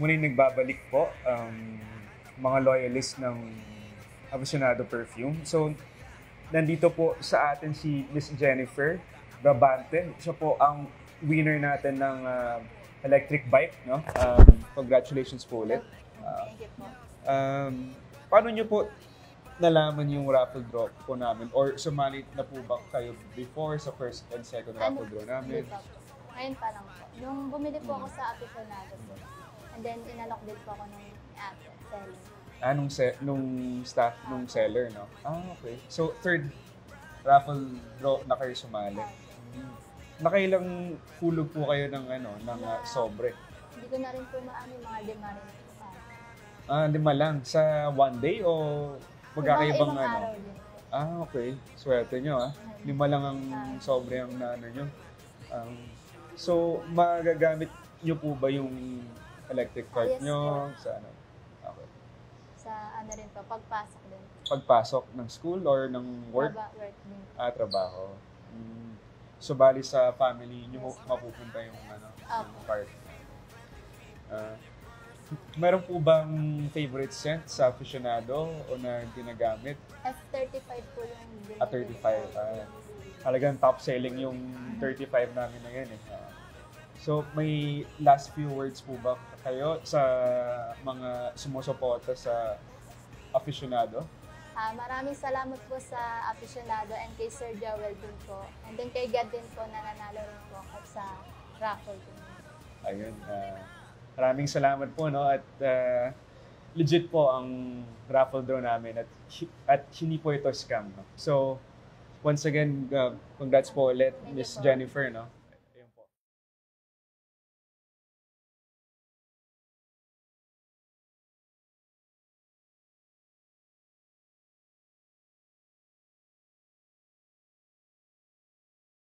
Muling nagbabalik po mga loyalist ng Aficionado Perfume. So, nandito po sa atin si Miss Jennifer Brabante. Siya po ang winner natin ng electric bike, no? Congratulations po ulit. Thank you po. Paano nyo po nalaman yung raffle draw po namin? Or sumali na po ba kayo before sa first and second raffle draw namin? Hindi pa po. Ngayon pa lang po. Nung bumili po ako sa Aficionado po. And then, inalok din po ako ng ate, seller. Nung staff, nung seller, no? Okay. So, third raffle draw na kayo sumali. Nakailang hulog po kayo ng sobre? Hindi ko na rin po maano yung mga lima rin po. 5 lang. Sa one day o magkakaibang Ibang araw din po. Okay. Swerte nyo, 5 lang ang sobre ang nyo. So, magagamit nyo po ba yung electric cart Yes, nyo? po. Sa ano? Okay. Sa ano rin po, pagpasok din. Pagpasok ng school or ng work? Work din. Trabaho. So, bali sa family nyo Yes. mapupunta yung Opo. cart. Meron po bang favorite scent sa Aficionado o na ginagamit? F35 po yung binili. 35. Halagang top selling yung 35 namin na yan. So, may last few words po ba kayo sa mga sumusuporta sa Aficionado? Maraming salamat po sa Aficionado and kay Sir Joel din po. And then kay God din po na nanalo rin po at sa raffle din. Ayun. Maraming salamat po, no? At legit po ang raffle draw namin at hindi po ito scam, no? So, once again, congrats po ulit, Thank you Miss po. Jennifer, no?